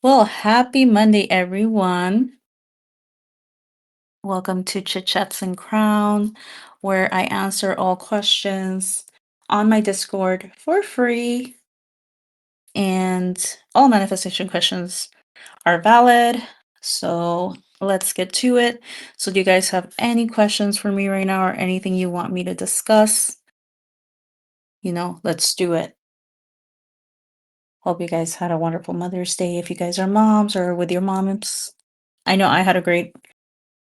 Well, happy Monday, everyone. Welcome to Chit Chats and Crown, where I answer all questions on my Discord for free. And all manifestation questions are valid. So let's get to it. So, do you guys have any questions for me right now or anything you want me to discuss? Let's do it. Hope you guys had a wonderful Mother's Day if you guys are moms or with your moms. I know I had a great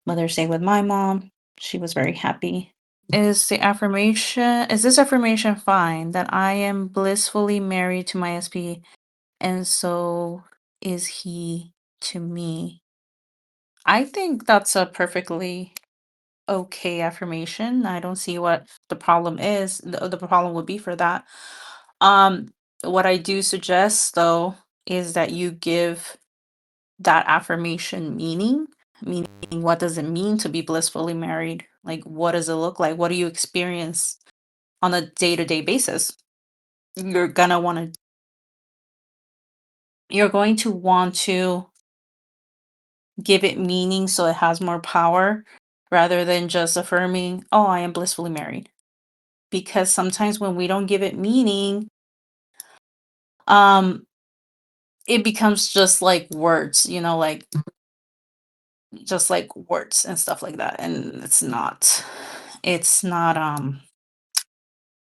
Mother's Day with my mom. She was very happy. Is this affirmation fine that I am blissfully married to my SP and so is he to me? I think that's a perfectly okay affirmation. I don't see what the problem is. The problem would be for that. Um, what I do suggest though is that you give that affirmation meaning what does it mean to be blissfully married, like what does it look like, what do you experience on a day-to-day basis. you're gonna want to you're going to want to give it meaning so it has more power rather than just affirming, oh, I am blissfully married, because sometimes when we don't give it meaning, um it becomes just like words, like just like words and stuff like that, and it's not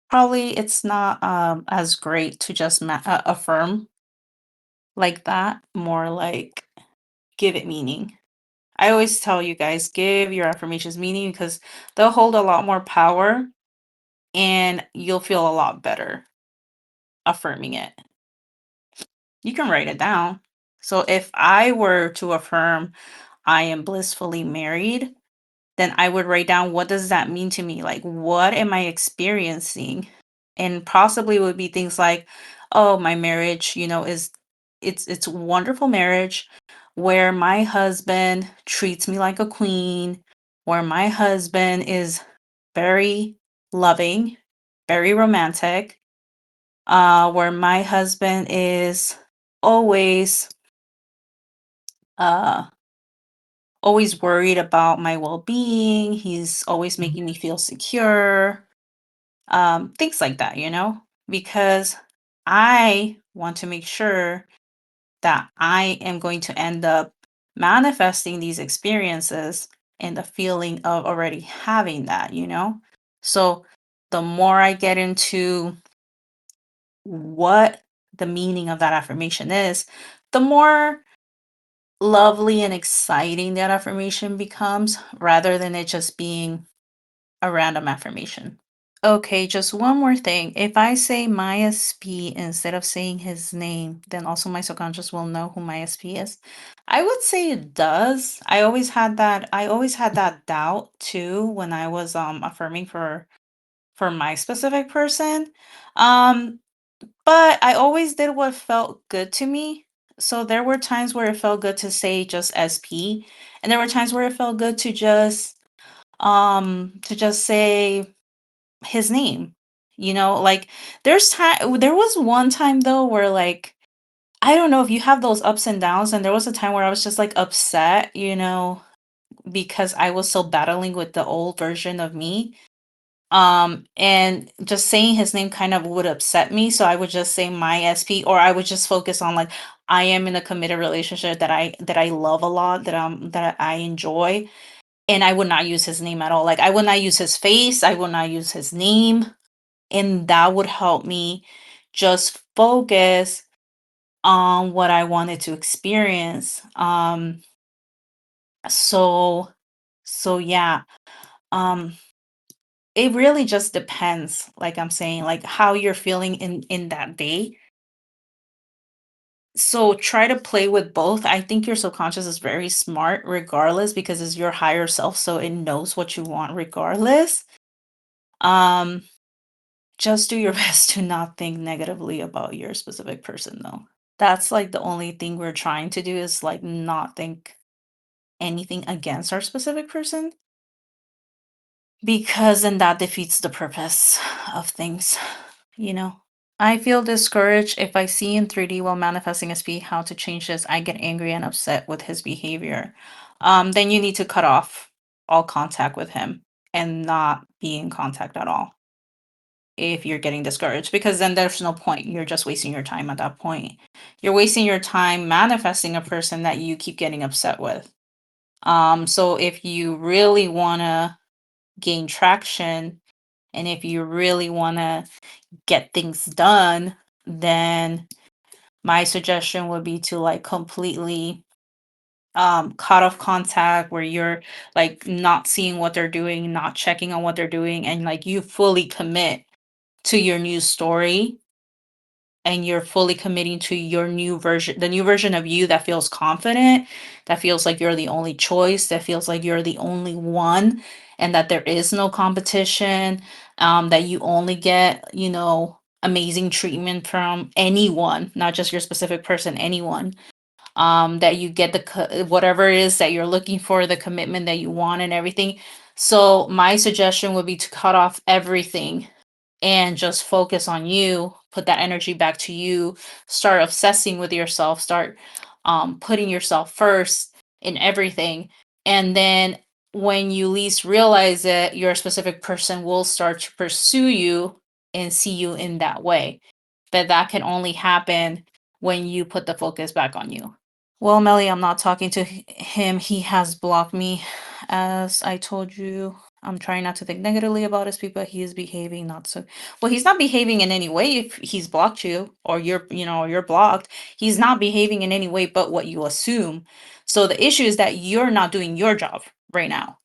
probably it's not as great to just affirm like that, more like give it meaning. I always tell you guys, give your affirmations meaning because they'll hold a lot more power and you'll feel a lot better affirming it. You can write it down. So if I were to affirm I am blissfully married, then I would write down, what does that mean to me? Like, what am I experiencing? And possibly would be things like, oh, my marriage, is it's a wonderful marriage where my husband treats me like a queen, where my husband is very loving, very romantic, where my husband is always uh always worried about my well-being. He's always making me feel secure, things like that, because I want to make sure that I am going to end up manifesting these experiences and the feeling of already having that. So the more I get into what the meaning of that affirmation is, the more lovely and exciting that affirmation becomes rather than it just being a random affirmation. Okay, just one more thing. If I say my SP instead of saying his name, then also my subconscious will know who my SP is. I would say it does. I always had that doubt too when I was affirming for my specific person. Um but I always did what felt good to me. So there were times where it felt good to say just SP, and there were times where it felt good to just say his name. Like there was one time though where, like, I don't know if you have those ups and downs, and there was a time where I was just like upset, because I was still battling with the old version of me. And just saying his name kind of would upset me, so I would just say my SP, or I would just focus on, like, I am in a committed relationship that I love a lot, that I enjoy, and I would not use his name at all. Like, I would not use his face, I would not use his name, and that would help me just focus on what I wanted to experience. So yeah. Um it really just depends, like I'm saying, like how you're feeling in that day. So try to play with both. I think your subconscious is very smart regardless, because it's your higher self, so it knows what you want regardless. Um just do your best to not think negatively about your specific person though. That's like the only thing we're trying to do, is like not think anything against our specific person, because then that defeats the purpose of things, you know? I feel discouraged if I see in 3D while manifesting a speed how to change this. I get angry and upset with his behavior. Then you need to cut off all contact with him and not be in contact at all if you're getting discouraged, because then there's no point. You're just wasting your time at that point. You're wasting your time manifesting a person that you keep getting upset with. So if you really want to gain traction and if you really want to get things done, then my suggestion would be to like completely cut off contact where you're like not seeing what they're doing, not checking on what they're doing, and like you fully commit to your new story and you're fully committing to your new version, the new version of you that feels confident, that feels like you're the only choice, that feels like you're the only one, and that there is no competition, that you only get, amazing treatment from anyone, not just your specific person, anyone. That you get whatever it is that you're looking for, the commitment that you want, and everything. So, my suggestion would be to cut off everything and just focus on you, put that energy back to you, start obsessing with yourself, start putting yourself first in everything. And then when you least realize it, your specific person will start to pursue you and see you in that way. But that can only happen when you put the focus back on you. Well, Melly, I'm not talking to him. He has blocked me. As I told you, I'm trying not to think negatively about his people. He is behaving not so well. He's not behaving in any way if he's blocked you or you're blocked. He's not behaving in any way but what you assume. So the issue is that you're not doing your job right now.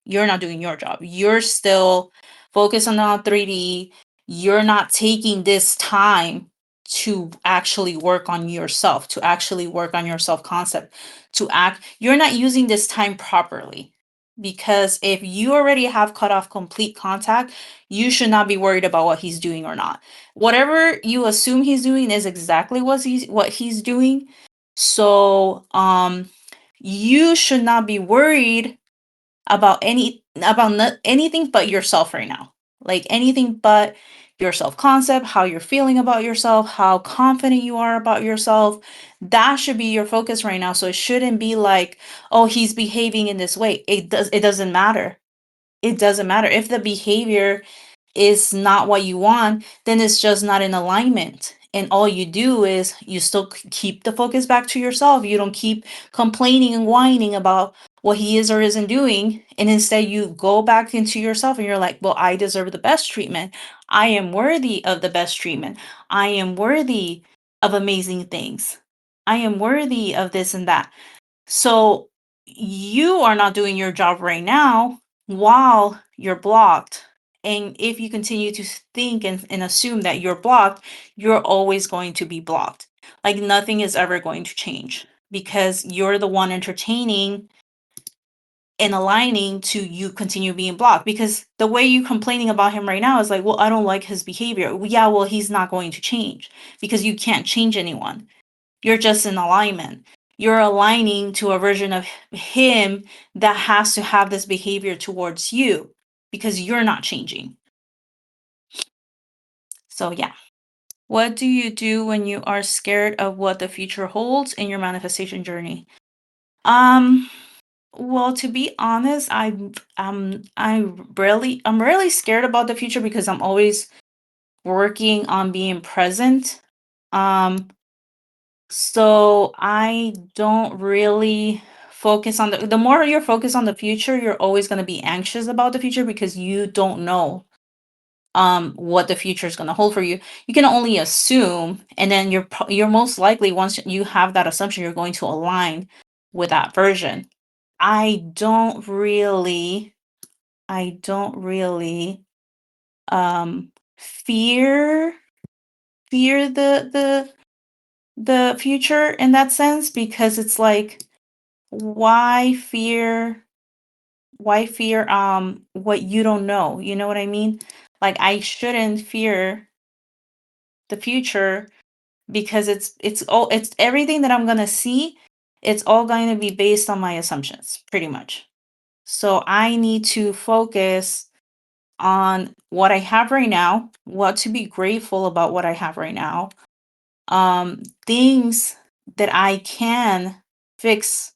You're not doing your job. You're still focused on the 3D. You're not taking this time to actually work on yourself, to actually work on your self concept, you're not using this time properly. Because if you already have cut off complete contact, you should not be worried about what he's doing or not. Whatever you assume he's doing is exactly what he's doing. So, you should not be worried about not anything but yourself right now. Like anything but your self concept, how you're feeling about yourself, how confident you are about yourself. That should be your focus right now. So it shouldn't be like, oh, he's behaving in this way. It doesn't matter. It doesn't matter if the behavior is not what you want, then it's just not in alignment. And all you do is you still keep the focus back to yourself. You don't keep complaining and whining about what he is or isn't doing. And instead, you go back into yourself and you're like, well, I deserve the best treatment. I am worthy of the best treatment. I am worthy of amazing things. I am worthy of this and that. So you are not doing your job right now while you're blocked. And if you continue to think and assume that you're blocked, you're always going to be blocked. Like nothing is ever going to change because you're the one entertaining and aligning to you continue being blocked. Because the way you complaining about him right now is like, well, I don't like his behavior. Well, yeah, well, he's not going to change because you can't change anyone. You're just in alignment. You're aligning to a version of him that has to have this behavior towards you because you're not changing. So, yeah. What do you do when you are scared of what the future holds in your manifestation journey? Um, well, to be honest, I'm really scared about the future because I'm always working on being present. Um, So I don't really focus on the more you're focused on the future, you're always going to be anxious about the future because you don't know what the future is going to hold for you. You can only assume, and then you're most likely, once you have that assumption, you're going to align with that version. I don't really I don't really fear the future in that sense because it's like, why fear what you don't know, you know what I mean? Like I shouldn't fear the future because it's everything that I'm going to see, it's all going to be based on my assumptions pretty much. So I need to focus on what I have right now, what to be grateful about what I have right now, things that I can fix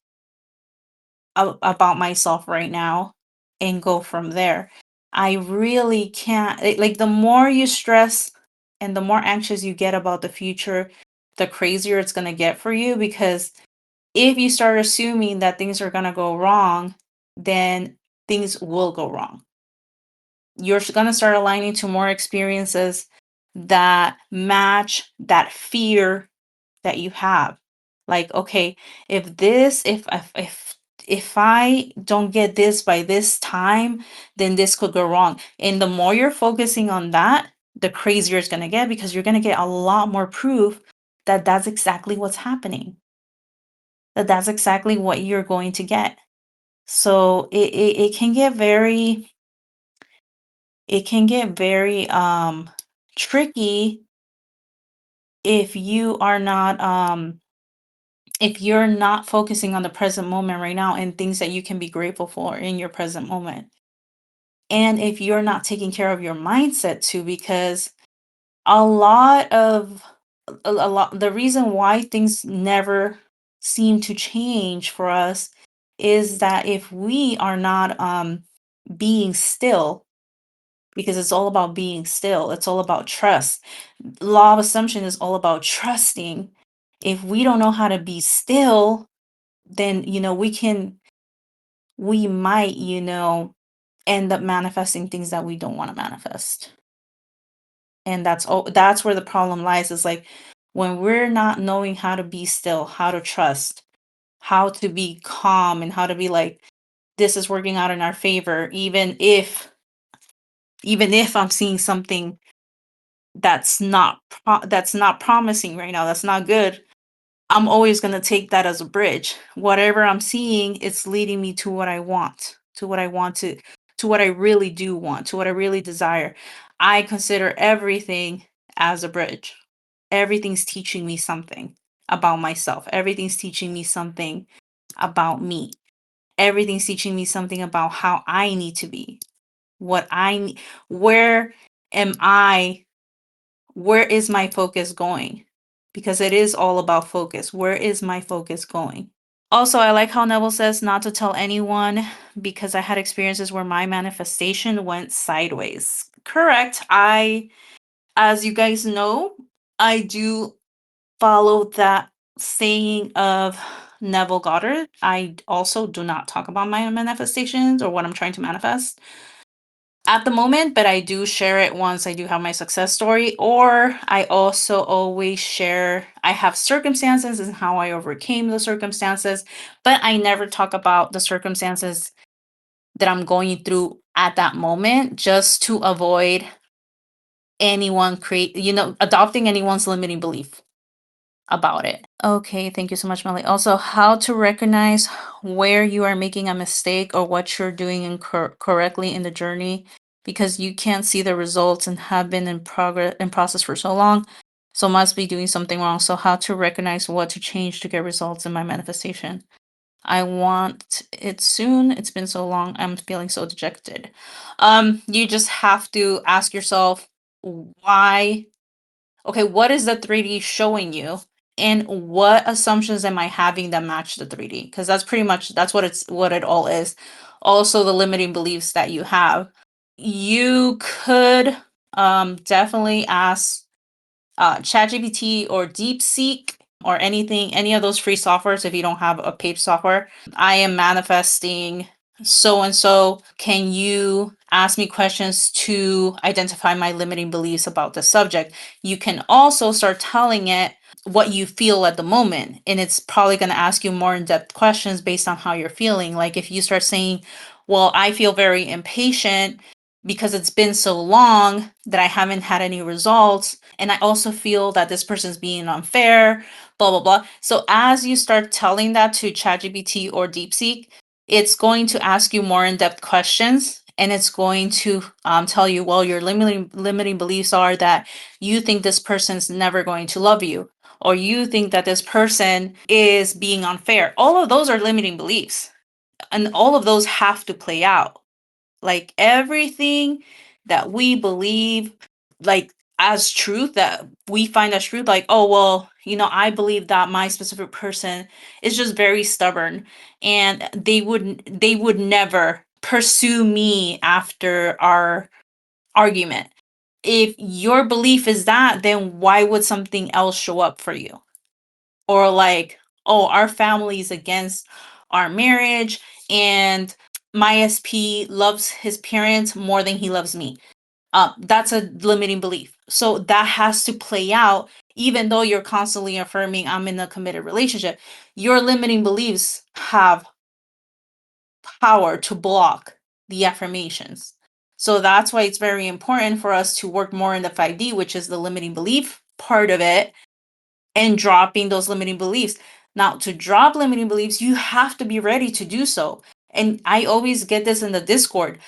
about myself right now and go from there. I really can't like the more you stress and the more anxious you get about the future, the crazier it's going to get for you because if you start assuming that things are going to go wrong, then things will go wrong. You're going to start aligning to more experiences that match that fear that you have. Like, okay, if I don't get this by this time, then this could go wrong. And the more you're focusing on that, the crazier it's going to get because you're going to get a lot more proof that that's exactly what's happening. That that's exactly what you're going to get. So it can get very tricky if you are not if you're not focusing on the present moment right now and things that you can be grateful for in your present moment. And if you're not taking care of your mindset too, because a lot of a lot the reason why things never seem to change for us is that if we are not being still, because it's all about being still, it's all about trust. Law of assumption is all about trusting. If we don't know how to be still, then we might end up manifesting things that we don't want to manifest. And that's where the problem lies, is like when we're not knowing how to be still, how to trust, how to be calm, and how to be like, this is working out in our favor, even if I'm seeing something that's not promising right now, that's not good. I'm always going to take that as a bridge. Whatever I'm seeing, it's leading me to what I want, to what I really do want, to what I really desire. I consider everything as a bridge. Everything's teaching me something about myself. Everything's teaching me something about me. Everything's teaching me something about how I need to be. What I need, where am I where is my focus going? Because it is all about focus. Where is my focus going? Also, I like how Neville says not to tell anyone because I had experiences where my manifestation went sideways. Correct. As you guys know, I do follow that saying of Neville Goddard. I also do not talk about my manifestations or what I'm trying to manifest at the moment, but I do share it once I do have my success story. Or I also always share, I have circumstances and how I overcame the circumstances, but I never talk about the circumstances that I'm going through at that moment just to avoid adopting anyone's limiting belief about it. Okay, thank you so much, Melly. Also, how to recognize where you are making a mistake or what you're doing correctly in the journey, because you can't see the results and have been in process for so long, so must be doing something wrong. So, how to recognize what to change to get results in my manifestation? I want it soon. It's been so long. I'm feeling so dejected. You just have to ask yourself why. Okay, what is the 3D showing you? And what assumptions am I having that match the 3D? Because that's what it all is. Also the limiting beliefs that you have. You could definitely ask ChatGPT or DeepSeek or any of those free softwares if you don't have a paid software. I am manifesting so and so. Can you ask me questions to identify my limiting beliefs about the subject? You can also start telling it what you feel at the moment, and it's probably going to ask you more in-depth questions based on how you're feeling. Like if you start saying, well, I feel very impatient because it's been so long that I haven't had any results. And I also feel that this person's being unfair, blah, blah, blah. So as you start telling that to ChatGPT or DeepSeek, it's going to ask you more in-depth questions, and it's going to tell you, well, your limiting beliefs are that you think this person's never going to love you, or you think that this person is being unfair. All of those are limiting beliefs, and all of those have to play out. Like everything that we believe, like, as truth, that we find as truth, like, oh well, I believe that my specific person is just very stubborn, and they would never pursue me after our argument. If your belief is that, then why would something else show up for you? Or like, oh, our family's against our marriage, and my SP loves his parents more than he loves me. That's a limiting belief. So that has to play out, even though you're constantly affirming I'm in a committed relationship. Your limiting beliefs have power to block the affirmations. So that's why it's very important for us to work more in the 5D, which is the limiting belief part of it, and dropping those limiting beliefs. Now, to drop limiting beliefs, you have to be ready to do so. And I always get this in the Discord.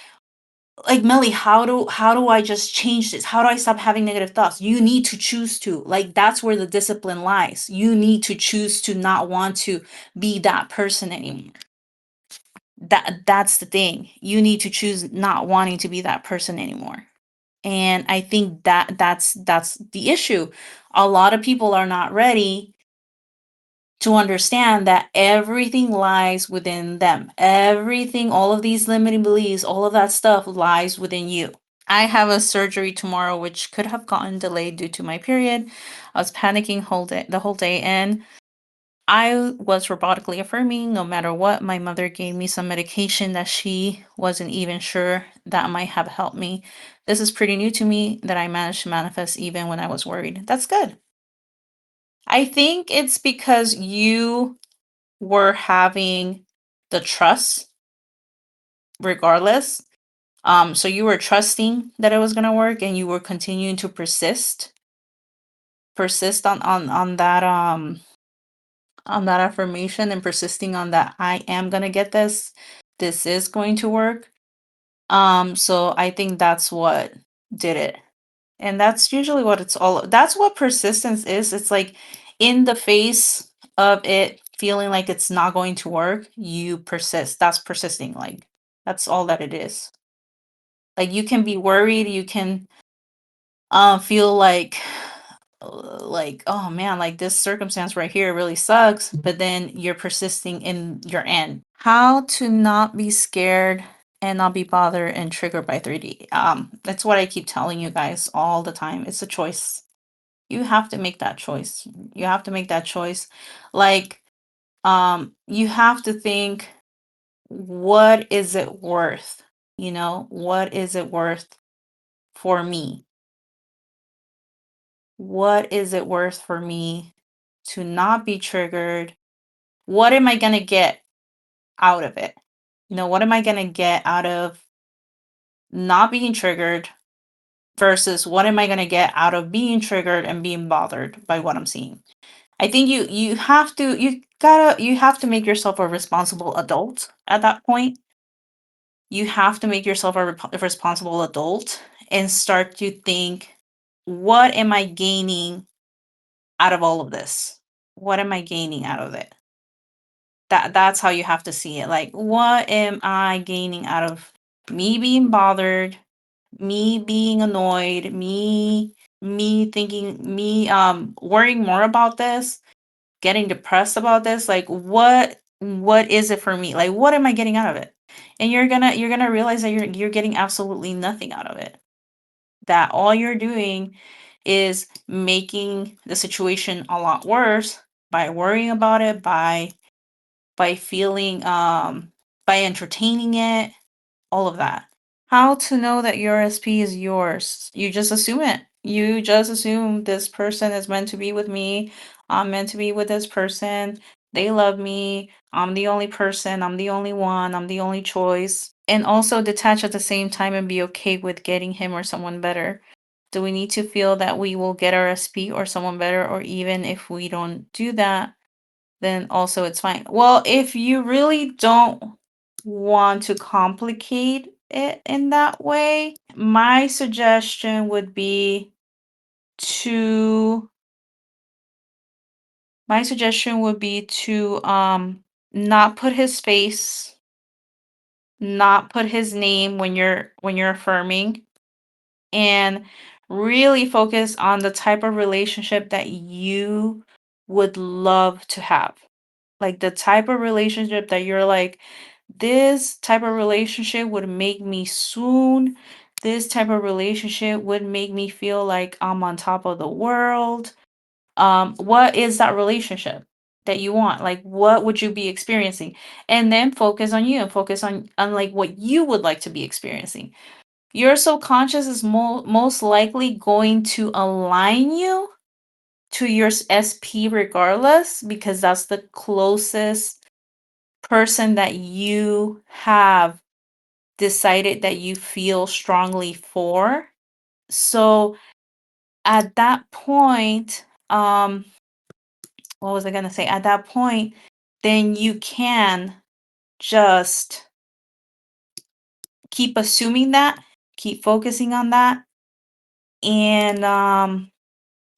Like, Melly, how do I just change this? How do I stop having negative thoughts? You need to choose to. Like, that's where the discipline lies. You need to choose to not want to be that person anymore. That's the thing. You need to choose not wanting to be that person anymore. And I think that's the issue. A lot of people are not ready to understand that everything lies within them. Everything, all of these limiting beliefs, all of that stuff lies within you. I have a surgery tomorrow, which could have gotten delayed due to my period. I was panicking the whole day, and I was robotically affirming no matter what. My mother gave me some medication that she wasn't even sure that might have helped me. This is pretty new to me that I managed to manifest even when I was worried. That's good. I think it's because you were having the trust regardless. So you were trusting that it was gonna work, and you were continuing to persist on that affirmation, and persisting on that I am gonna get this. This is going to work. So I think that's what did it. And that's usually what it's all that's what persistence is. It's like, in the face of it feeling like it's not going to work, you persist. That's persisting. Like, that's all that it is. Like, you can be worried, you can feel like, oh man, like this circumstance right here really sucks, but then you're persisting in your end. How to not be scared and not be bothered and triggered by 3D. That's what I keep telling you guys all the time. It's a choice. You have to make that choice. You have to make that choice. Like, you have to think, what is it worth? What is it worth for me? What is it worth for me to not be triggered? What am I going to get out of it? What am I going to get out of not being triggered versus what am I going to get out of being triggered and being bothered by what I'm seeing? I think you have to make yourself a responsible adult at that point. You have to make yourself a responsible adult and start to think, what am I gaining out of all of this? What am I gaining out of it? That's how you have to see it. Like, what am I gaining out of me being bothered, me being annoyed, me thinking, me worrying more about this, getting depressed about this? Like, what is it for me? Like, what am I getting out of it? And you're gonna realize that you're getting absolutely nothing out of it. That all you're doing is making the situation a lot worse by worrying about it, by feeling by entertaining it, all of that. How to know that your SP is yours? You just assume it. You just assume this person is meant to be with me. I'm meant to be with this person. They love me. I'm the only person. I'm the only one. I'm the only choice. And also detach at the same time and be okay with getting him or someone better. Do we need to feel that we will get our SP or someone better? Or even if we don't do that, then also it's fine. Well, if you really don't want to complicate it in that way, to my suggestion would be to not put his face, not put his name when you're affirming. and really focus on the type of relationship that you would love to have. Like the type of relationship that you're like, this type of relationship would make me swoon. This type of relationship would make me feel like I'm on top of the world. What is that relationship that you want? Like what would you be experiencing? And then focus on you and focus on like what you would like to be experiencing. Your subconscious is most likely going to align you to your SP regardless, because that's the closest person that you have decided that you feel strongly for. So at that point, what was I going to say? At that point, then you can just keep assuming that, keep focusing on that. And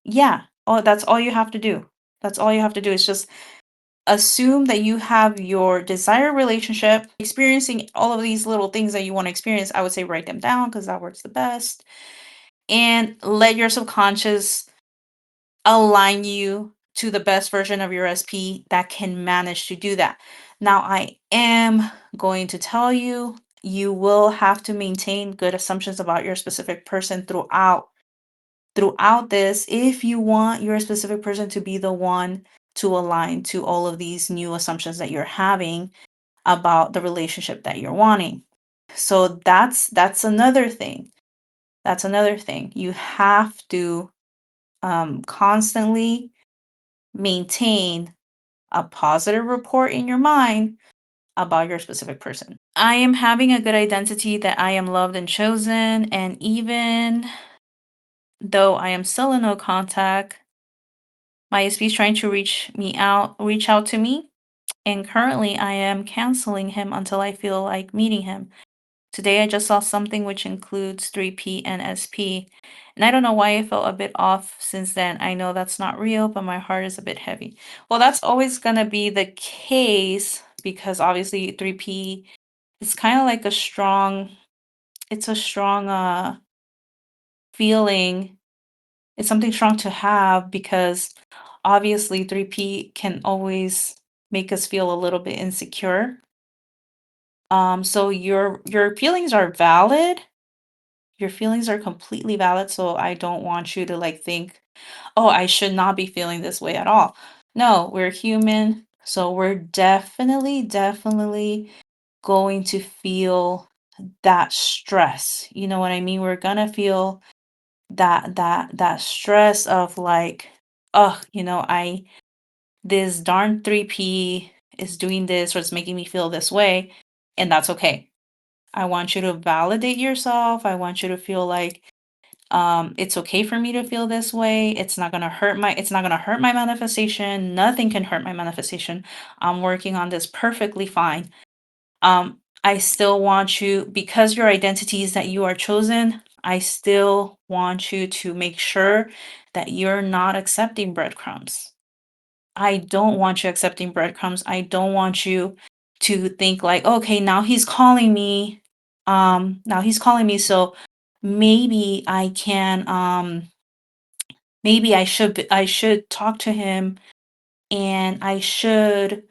yeah, oh, that's all you have to do. That's all you have to do is just assume that you have your desired relationship, experiencing all of these little things that you want to experience. I would say write them down because that works the best. And let your subconscious align you to the best version of your SP that can manage to do that. Now, I am going to tell you, you will have to maintain good assumptions about your specific person throughout this if you want your specific person to be the one to align to all of these new assumptions that you're having about the relationship that you're wanting. So that's another thing. That's another thing. You have to constantly maintain a positive report in your mind about your specific person. I am having a good identity that I am loved and chosen, and even though I am still in no contact, my SP is trying to reach out to me, and currently I am canceling him until I feel like meeting him. Today I just saw something which includes 3P and SP, and I don't know why I felt a bit off since then. I know that's not real, but my heart is a bit heavy. Well, that's always gonna be the case because obviously 3P is kind of like it's a strong feeling. It's something strong to have because obviously 3P can always make us feel a little bit insecure. So your feelings are valid. Your feelings are completely valid, so I don't want you to like think, "Oh, I should not be feeling this way at all." No, we're human, so we're definitely going to feel that stress. You know what I mean? We're gonna feel that stress of like, oh, I this darn 3P is doing this or it's making me feel this way, and that's okay. I want you to validate yourself. I want you to feel like it's okay for me to feel this way. It's not gonna hurt my manifestation. Nothing can hurt my manifestation. I'm working on this perfectly fine. I still want you, because your identity is that you are chosen, I still want you to make sure that you're not accepting breadcrumbs. I don't want you accepting breadcrumbs. I don't want you to think like, okay, now he's calling me, so maybe I can maybe I should talk to him, and I should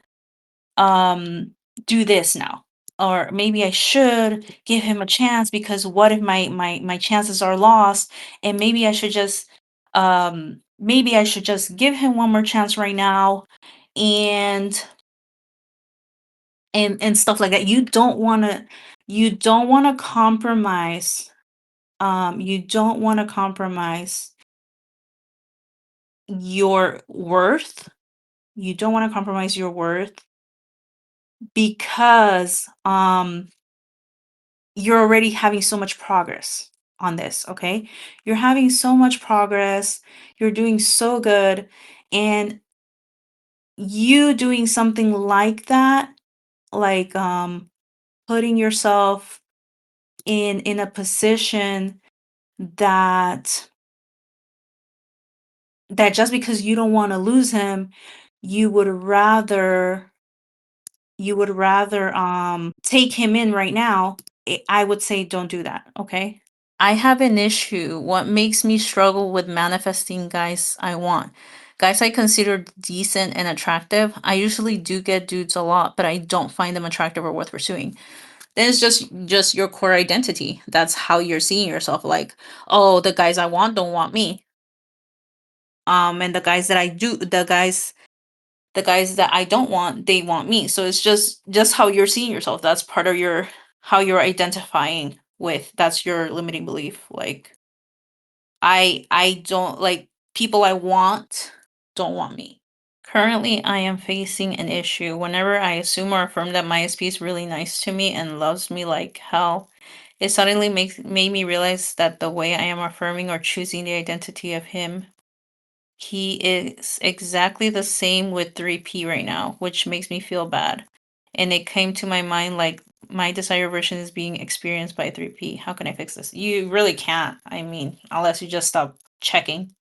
um do this now, or maybe I should give him a chance, because what if my chances are lost, and maybe I should just give him one more chance right now, and and stuff like that. You don't want to compromise, you don't want to compromise your worth. You don't want to compromise your worth because you're already having so much progress on this, okay? You're having so much progress, you're doing so good, and you doing something like that, like putting yourself in a position that just because you don't want to lose him, you would rather take him in right now. I would say don't do that, okay? I have an issue. What makes me struggle with manifesting guys I want? Guys I consider decent and attractive. I usually do get dudes a lot, but I don't find them attractive or worth pursuing. Then it's just your core identity. That's how you're seeing yourself. Like, oh, the guys I want don't want me. And the guys that I do, the guys that I don't want, they want me. So it's just how you're seeing yourself. That's part of your how you're identifying with. That's your limiting belief. Like I don't like people I want don't want me. Currently, I am facing an issue. Whenever I assume or affirm that my SP is really nice to me and loves me like hell, it suddenly makes made me realize that the way I am affirming or choosing the identity of him, he is exactly the same with 3P right now, which makes me feel bad. And it came to my mind like my desired version is being experienced by 3P. How can I fix this? You really can't. I mean, unless you just stop checking.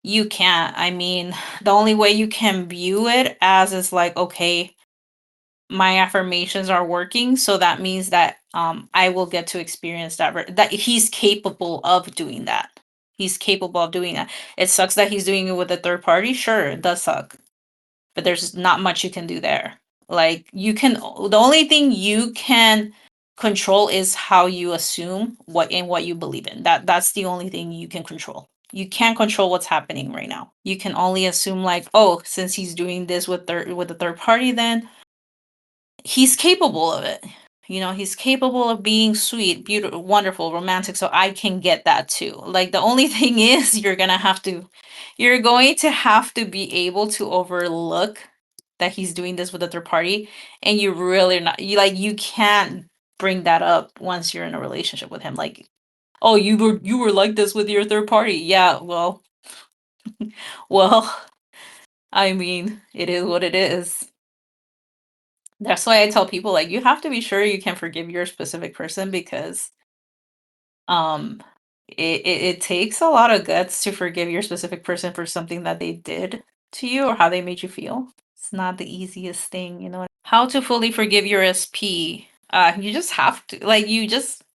You can't. I mean, the only way you can view it as is like, okay, my affirmations are working, so that means that I will get to experience that he's capable of doing that. He's capable of doing that. It sucks that he's doing it with a third party. Sure, it does suck, but there's not much you can do there. Like the only thing you can control is how you assume what you believe in. That's the only thing you can control. You can't control what's happening right now. You can only assume like, oh, since he's doing this with the third party, then he's capable of it. He's capable of being sweet, beautiful, wonderful, romantic. So I can get that too. Like the only thing is you're going to have to be able to overlook that he's doing this with a third party. And you really not you can't bring that up once you're in a relationship with him. Like, oh, you were like this with your third party. Yeah, well, I mean, it is what it is. That's why I tell people like you have to be sure you can forgive your specific person because um it takes a lot of guts to forgive your specific person for something that they did to you or how they made you feel. It's not the easiest thing, How to fully forgive your SP. You just have to like you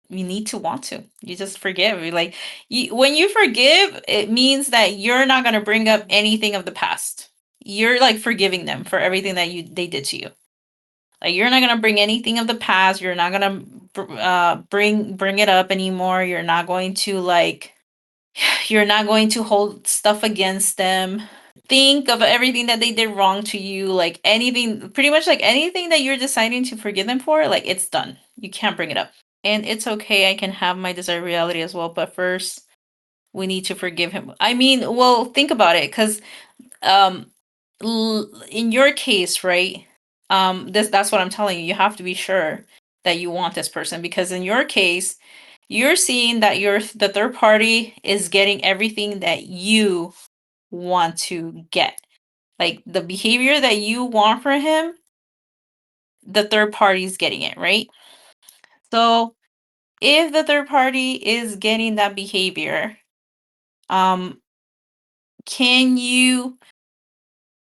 need to want to. You just forgive. Like when you forgive, it means that you're not going to bring up anything of the past. You're like forgiving them for everything that you they did to you. Like you're not gonna bring anything of the past. You're not gonna bring it up anymore. You're not going to you're not going to hold stuff against them. Think of everything that they did wrong to you, like anything, pretty much like anything that you're deciding to forgive them for, like it's done. You can't bring it up. And it's okay. I can have my desired reality as well, but first we need to forgive him. I mean, well, think about it, because um in your case, right? That's what I'm telling you. You have to be sure that you want this person because in your case, you're seeing that the third party is getting everything that you want to get. Like the behavior that you want for him, the third party is getting it, right? So if the third party is getting that behavior, um, can you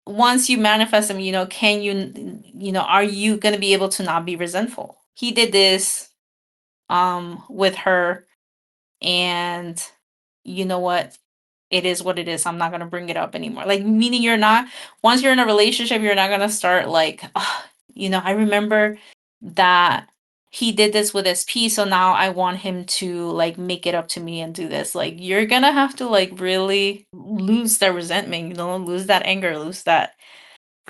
once you manifest them, can are you going to be able to not be resentful? He did this with her, and you know what? It is what it is. I'm not going to bring it up anymore. Like, meaning you're not, once you're in a relationship, you're not going to start like, "Ugh, I remember that he did this with SP, so now I want him to like make it up to me and do this." Like, you're going to have to like really lose that resentment, lose that anger, lose that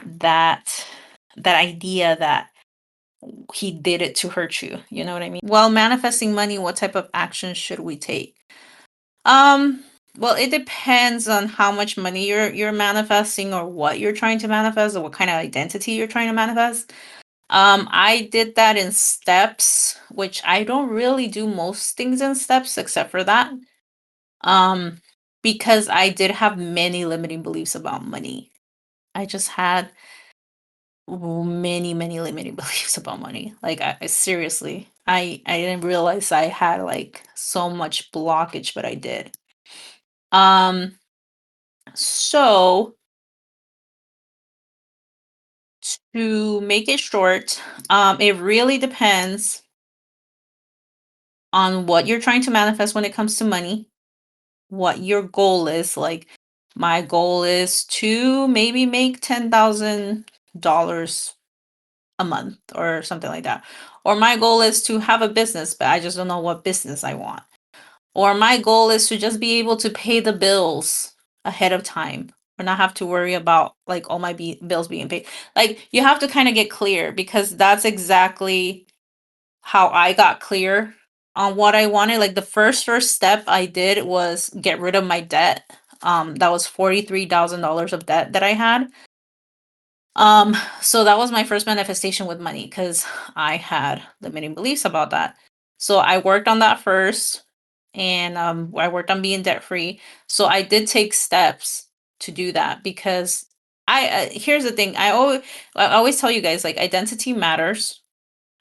that idea that he did it to hurt you. You know what I mean? While manifesting money, what type of action should we take? Um, well, it depends on how much money you're manifesting or what you're trying to manifest or what kind of identity you're trying to manifest. I did that in steps, which I don't really do most things in steps except for that. Um, because I did have many limiting beliefs about money. I just had many limiting beliefs about money. Like seriously, I didn't realize I had like so much blockage, but I did. Um, so to make it short, it really depends on what you're trying to manifest when it comes to money, what your goal is. Like, my goal is to maybe make $10,000 a month or something like that. Or my goal is to have a business, but I just don't know what business I want. Or my goal is to just be able to pay the bills ahead of time or not have to worry about like all my bills being paid. Like, you have to kind of get clear, because that's exactly how I got clear on what I wanted. Like, the first step I did was get rid of my debt. That was $43,000 of debt that I had. So that was my first manifestation with money, because I had limiting beliefs about that. So I worked on that first, and I worked on being debt free. So I did take steps to do that, because here's the thing. I always tell you guys, like, identity matters.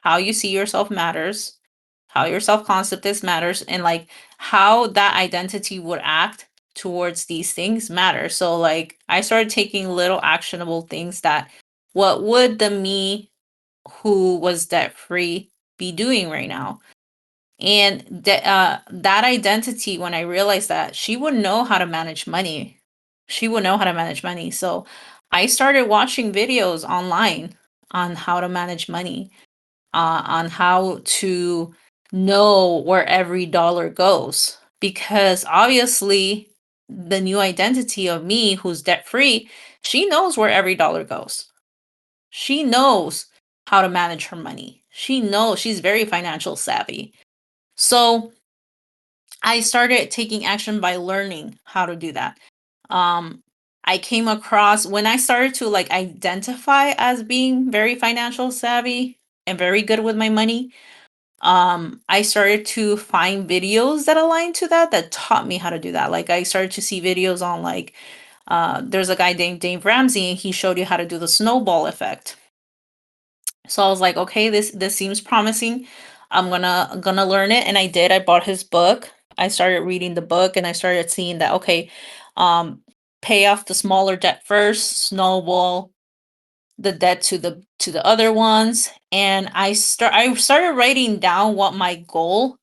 How you see yourself matters. How your self concept is matters, and like how that identity would act towards these things matter. So like, I started taking little actionable things that, what would the me who was debt free be doing right now? And that identity, when I realized that, she would know how to manage money. She would know how to manage money. So I started watching videos online on how to manage money, on how to know where every dollar goes. Because obviously, the new identity of me who's debt free, she knows where every dollar goes. She knows how to manage her money. She knows, she's very financial savvy. So I started taking action by learning how to do that. Um, I came across, when I started to like identify as being very financial savvy and very good with my money, I started to find videos that aligned to that, that taught me how to do that. Like, I started to see videos on like, there's a guy named Dave Ramsey, and he showed you how to do the snowball effect. So I was like, okay, this seems promising. I'm gonna learn it, and I did. I bought his book. I started reading the book, and I started seeing that, okay, um, pay off the smaller debt first, snowball the debt to the other ones, and I started writing down what my goal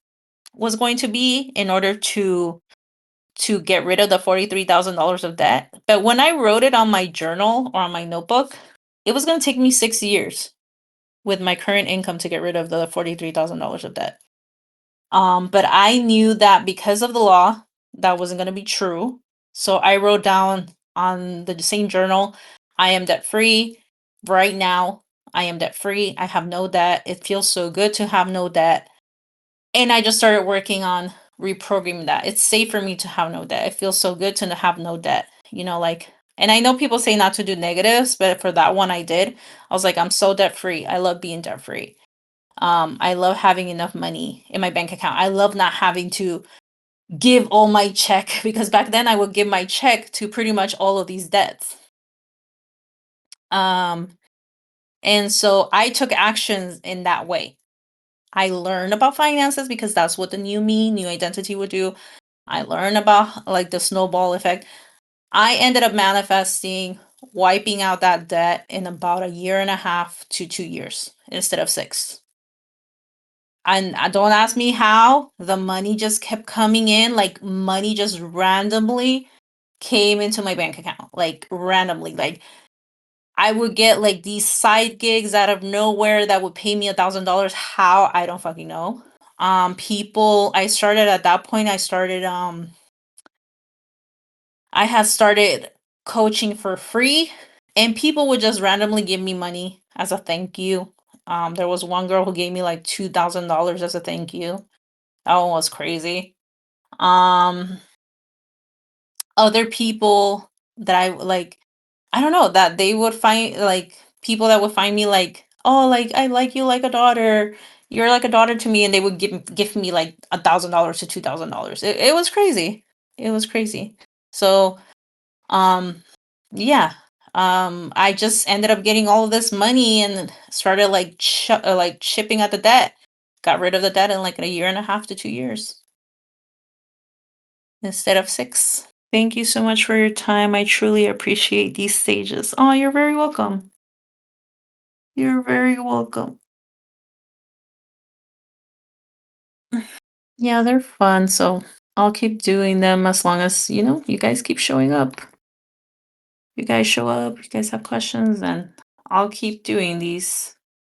was going to be in order to get rid of the $43,000 of debt. But when I wrote it on my journal or on my notebook, it was going to take me 6 years with my current income to get rid of the $43,000 of debt. But I knew that because of the law, that wasn't going to be true. So I wrote down on the same journal, I am debt free. Right now, I am debt free. I have no debt. It feels so good to have no debt. And I just started working on reprogramming that. It's safe for me to have no debt. It feels so good to have no debt. Like, and I know people say not to do negatives, but for that one I did. I was like, I'm so debt free. I love being debt free. I love having enough money in my bank account. I love not having to give all my check, because back then I would give my check to pretty much all of these debts. Um, and so I took actions in that way. I learned about finances because that's what the new me, new identity would do. I learned about like the snowball effect. I ended up manifesting wiping out that debt in about a year and a half to 2 years instead of 6. And don't ask me how. The money just kept coming in, like money just randomly came into my bank account, like randomly. Like, I would get like these side gigs out of nowhere that would pay me $1,000. How? I don't fucking know. People, I started at that point, I had started coaching for free, and people would just randomly give me money as a thank you. There was one girl who gave me like $2,000 as a thank you. That one was crazy. Um, Other people that I like, I don't know, that they would find like people that would find me like, oh, like, I like you like a daughter. You're like a daughter to me, and they would give me like $1,000 to $2,000. It was crazy. It was crazy. So um yeah, I just ended up getting all of this money and started like like chipping at the debt. Got rid of the debt in like a year and a half to 2 years instead of 6. Thank you so much for your time. I truly appreciate these stages. Oh, you're very welcome. You're very welcome. Yeah, they're fun, so I'll keep doing them as long as, you guys keep showing up. You guys show up, you guys have questions, and I'll keep doing these.